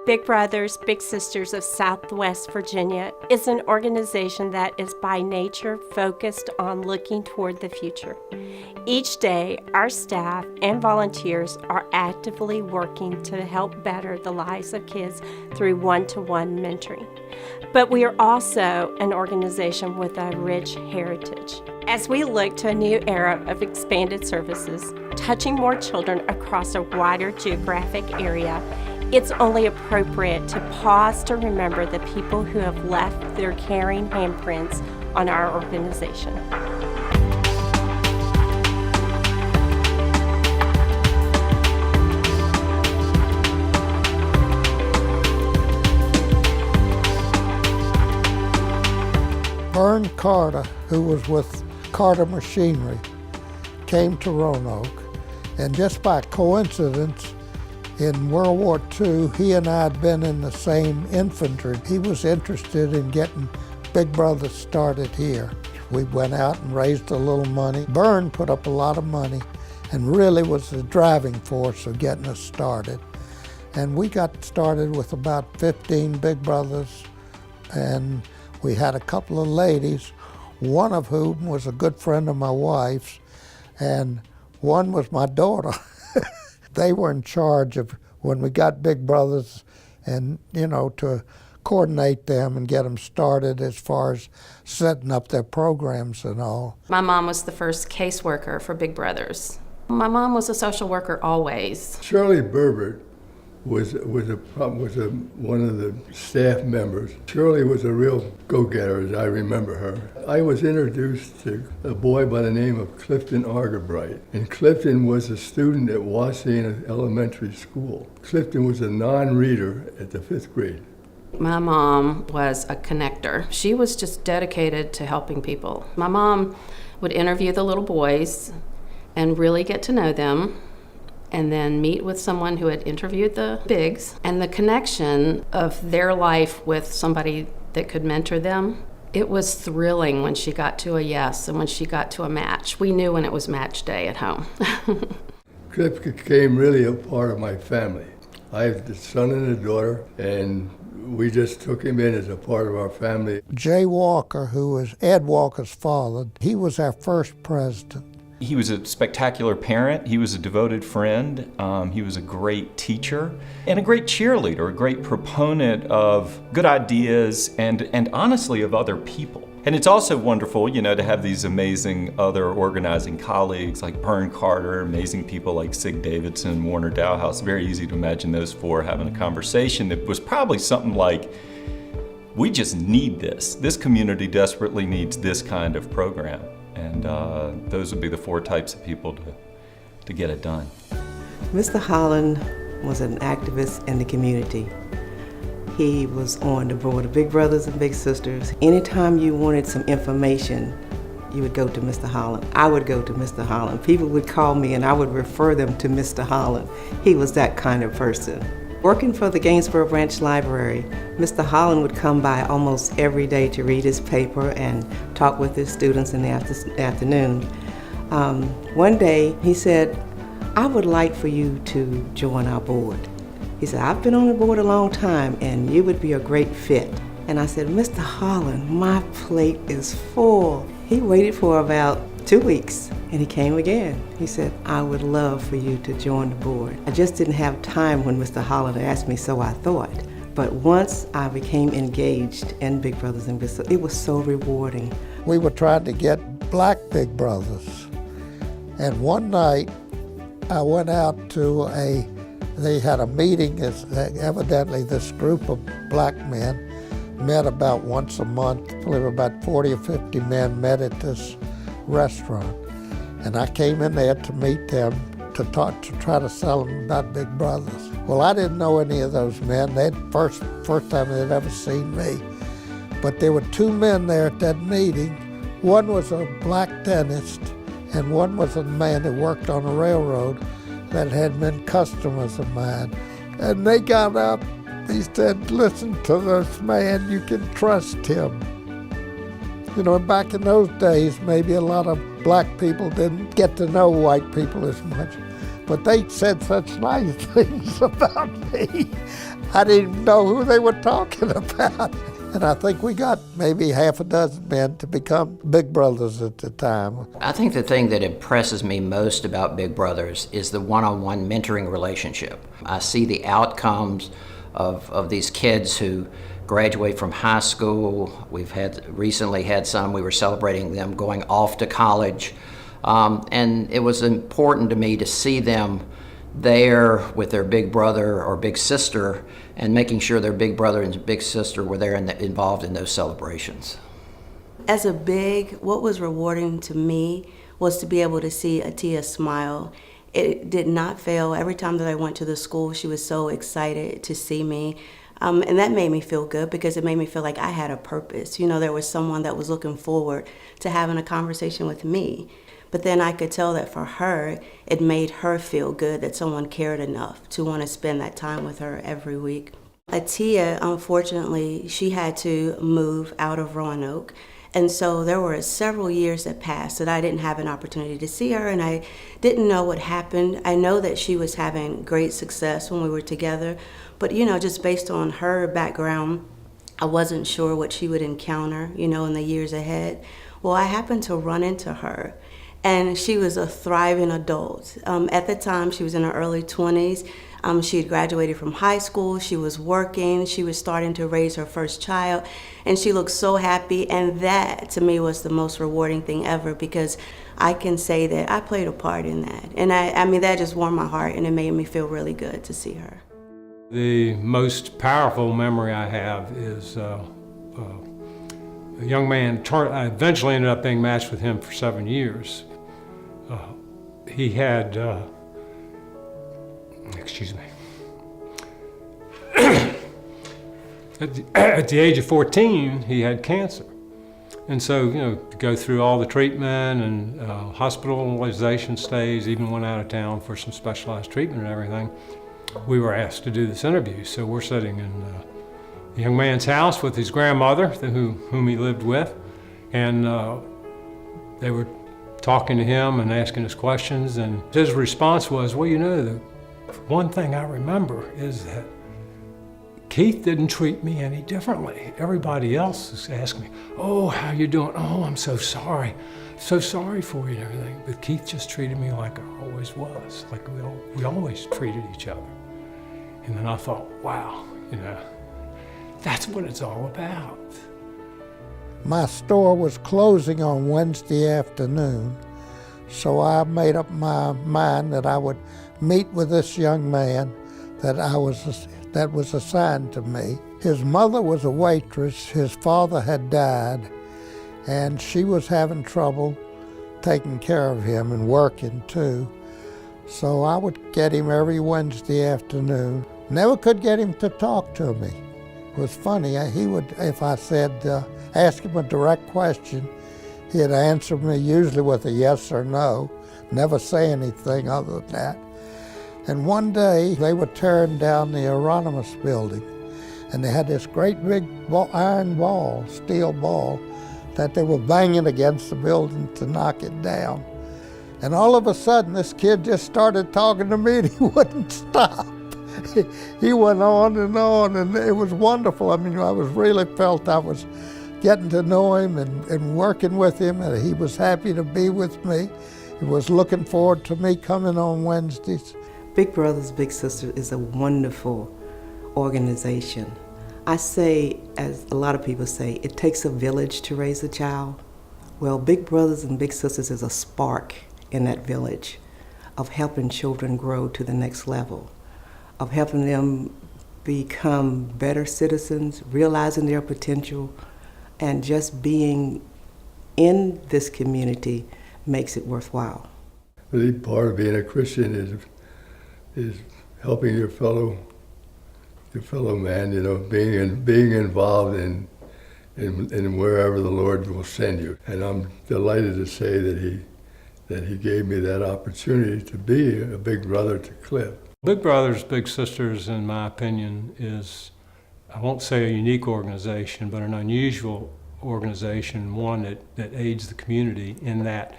Big Brothers Big Sisters of Southwest Virginia is an organization that is by nature focused on looking toward the future. Each day, our staff and volunteers are actively working to help better the lives of kids through one-to-one mentoring. But we are also an organization with a rich heritage. As we look to a new era of expanded services, touching more children across a wider geographic area, it's only appropriate to pause to remember the people who have left their caring handprints on our organization. Vern Carter, who was with Carter Machinery, came to Roanoke, and just by coincidence, in World War II, he and I had been in the same infantry. He was interested in getting Big Brothers started here. We went out and raised a little money. Vern put up a lot of money and really was the driving force of getting us started. And we got started with about 15 Big Brothers, and we had a couple of ladies, one of whom was a good friend of my wife's, and one was my daughter. They were in charge of when we got Big Brothers and, to coordinate them and get them started as far as setting up their programs and all. My mom was the first caseworker for Big Brothers. My mom was a social worker always. Shirley Burbert was one of the staff members. Shirley was a real go-getter, as I remember her. I was introduced to a boy by the name of Clifton Argerbright, and Clifton was a student at Wasena Elementary School. Clifton was a non-reader at the 5th grade. My mom was a connector. She was just dedicated to helping people. My mom would interview the little boys and really get to know them, and then meet with someone who had interviewed the bigs, and the connection of their life with somebody that could mentor them. It was thrilling when she got to a yes and when she got to a match. We knew when it was match day at home. Cliff became really a part of my family. I have a son and a daughter, and we just took him in as a part of our family. Jay Walker, who was Ed Walker's father, he was our first president. He was a spectacular parent, he was a devoted friend, he was a great teacher, and a great cheerleader, a great proponent of good ideas and honestly of other people. And it's also wonderful, to have these amazing other organizing colleagues like Vern Carter, amazing people like Sig Davidson, Warner Dowhouse. Very easy to imagine those four having a conversation that was probably something like, we just need this. This community desperately needs this kind of program. And those would be the four types of people to get it done. Mr. Holland was an activist in the community. He was on the board of Big Brothers and Big Sisters. Anytime you wanted some information, you would go to Mr. Holland. I would go to Mr. Holland. People would call me and I would refer them to Mr. Holland. He was that kind of person. Working for the Gainesboro Branch Library, Mr. Holland would come by almost every day to read his paper and talk with his students in the afternoon. One day he said, I would like for you to join our board. He said, I've been on the board a long time and you would be a great fit. And I said, Mr. Holland, my plate is full. He waited for about 2 weeks and he came again. He said, I would love for you to join the board. I just didn't have time when Mr. Holland asked me, so I thought. But once I became engaged in Big Brothers and Big Sisters, it was so rewarding. We were trying to get black Big Brothers. And one night I went out to they had a meeting, evidently this group of black men met about once a month. I believe about 40 or 50 men met at this restaurant. And I came in there to meet them, to try to sell them about Big Brothers. Well, I didn't know any of those men. They'd first time they'd ever seen me. But there were two men there at that meeting. One was a black dentist, and one was a man who worked on a railroad that had been customers of mine. And they got up, he said, listen to this man, you can trust him. Back in those days, maybe a lot of black people didn't get to know white people as much, but they said such nice things about me. I didn't even know who they were talking about. And I think we got maybe half a dozen men to become Big Brothers at the time. I think the thing that impresses me most about Big Brothers is the one-on-one mentoring relationship. I see the outcomes of these kids who graduate from high school. We've recently had some, we were celebrating them going off to college. And it was important to me to see them there with their big brother or big sister and making sure their big brother and big sister were there and involved in those celebrations. As a big, what was rewarding to me was to be able to see Atia smile. It did not fail. Every time that I went to the school, she was so excited to see me. And that made me feel good because it made me feel like I had a purpose. You know, there was someone that was looking forward to having a conversation with me. But then I could tell that for her, it made her feel good that someone cared enough to want to spend that time with her every week. Atia, unfortunately, she had to move out of Roanoke. And so there were several years that passed that I didn't have an opportunity to see her, and I didn't know what happened. I know that she was having great success when we were together, but just based on her background, I wasn't sure what she would encounter, in the years ahead. Well, I happened to run into her. And she was a thriving adult. At the time, she was in her early 20s. She had graduated from high school. She was working. She was starting to raise her first child. And she looked so happy. And that, to me, was the most rewarding thing ever because I can say that I played a part in that. And I mean, that just warmed my heart and it made me feel really good to see her. The most powerful memory I have is a young man. I eventually ended up being matched with him for 7 years. He had, excuse me, at the age of 14, he had cancer. And so, to go through all the treatment and hospitalization stays, even went out of town for some specialized treatment and everything, we were asked to do this interview. So we're sitting in the young man's house with his grandmother, whom he lived with, and they were talking to him and asking us questions, and his response was, well, the one thing I remember is that Keith didn't treat me any differently. Everybody else is asking me, oh, how you doing? Oh, I'm so sorry. So sorry for you and everything. But Keith just treated me like I always was, like we always treated each other. And then I thought, wow, that's what it's all about. My store was closing on Wednesday afternoon, so I made up my mind that I would meet with this young man that was assigned to me. His mother was a waitress, his father had died, and she was having trouble taking care of him and working too. So I would get him every Wednesday afternoon. Never could get him to talk to me. It was funny, he would, if I said, ask him a direct question, he'd answer me usually with a yes or no, never say anything other than that. And one day they were tearing down the Euronymous building, and they had this great big iron ball, steel ball, that they were banging against the building to knock it down. And all of a sudden this kid just started talking to me and he wouldn't stop. He went on, and it was wonderful. I mean, I really felt I was getting to know him and working with him, and he was happy to be with me. He was looking forward to me coming on Wednesdays. Big Brothers Big Sisters is a wonderful organization. I say, as a lot of people say, it takes a village to raise a child. Well, Big Brothers and Big Sisters is a spark in that village of helping children grow to the next level, of helping them become better citizens, realizing their potential, and just being in this community makes it worthwhile. I think part of being a Christian is helping your fellow man, being involved in wherever the Lord will send you. And I'm delighted to say that he gave me that opportunity to be a big brother to Cliff. Big Brothers Big Sisters, in my opinion, is, I won't say a unique organization, but an unusual organization, one that aids the community in that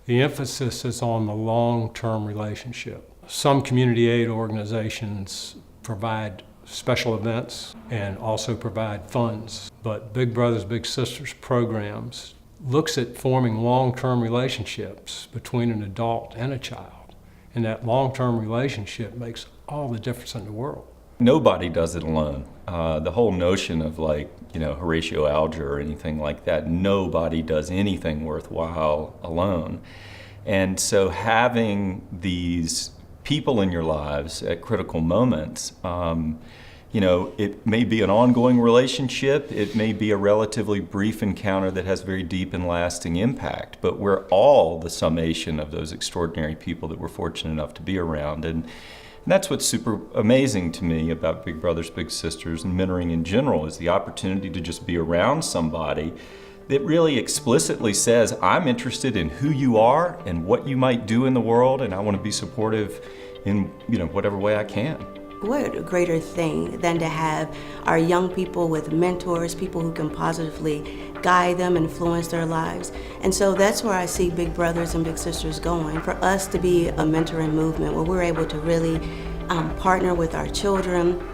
the emphasis is on the long-term relationship. Some community aid organizations provide special events and also provide funds. But Big Brothers Big Sisters programs looks at forming long-term relationships between an adult and a child. And that long-term relationship makes all the difference in the world. Nobody does it alone. The whole notion of Horatio Alger or anything like that, nobody does anything worthwhile alone. And so having these people in your lives at critical moments, it may be an ongoing relationship, it may be a relatively brief encounter that has very deep and lasting impact, but we're all the summation of those extraordinary people that we're fortunate enough to be around. And that's what's super amazing to me about Big Brothers Big Sisters and mentoring in general, is the opportunity to just be around somebody that really explicitly says, I'm interested in who you are and what you might do in the world, and I want to be supportive in whatever way I can. What a greater thing than to have our young people with mentors, people who can positively guide them, influence their lives. And so that's where I see Big Brothers and Big Sisters going, for us to be a mentoring movement where we're able to really partner with our children,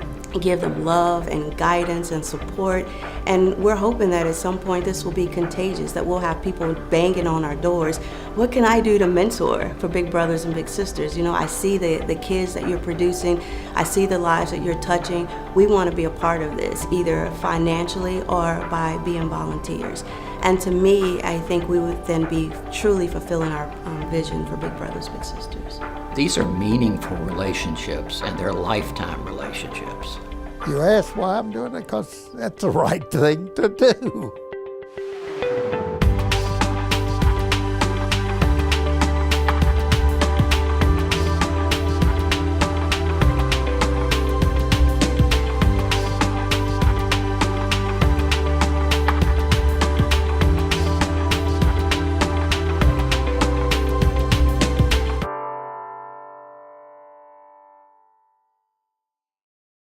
give them love and guidance and support. And we're hoping that at some point this will be contagious, that we'll have people banging on our doors. What can I do to mentor for Big Brothers and Big Sisters? I see the kids that you're producing. I see the lives that you're touching. We want to be a part of this, either financially or by being volunteers. And to me, I think we would then be truly fulfilling our vision for Big Brothers Big Sisters. These are meaningful relationships, and they're lifetime relationships. You ask why I'm doing it? Because that's the right thing to do.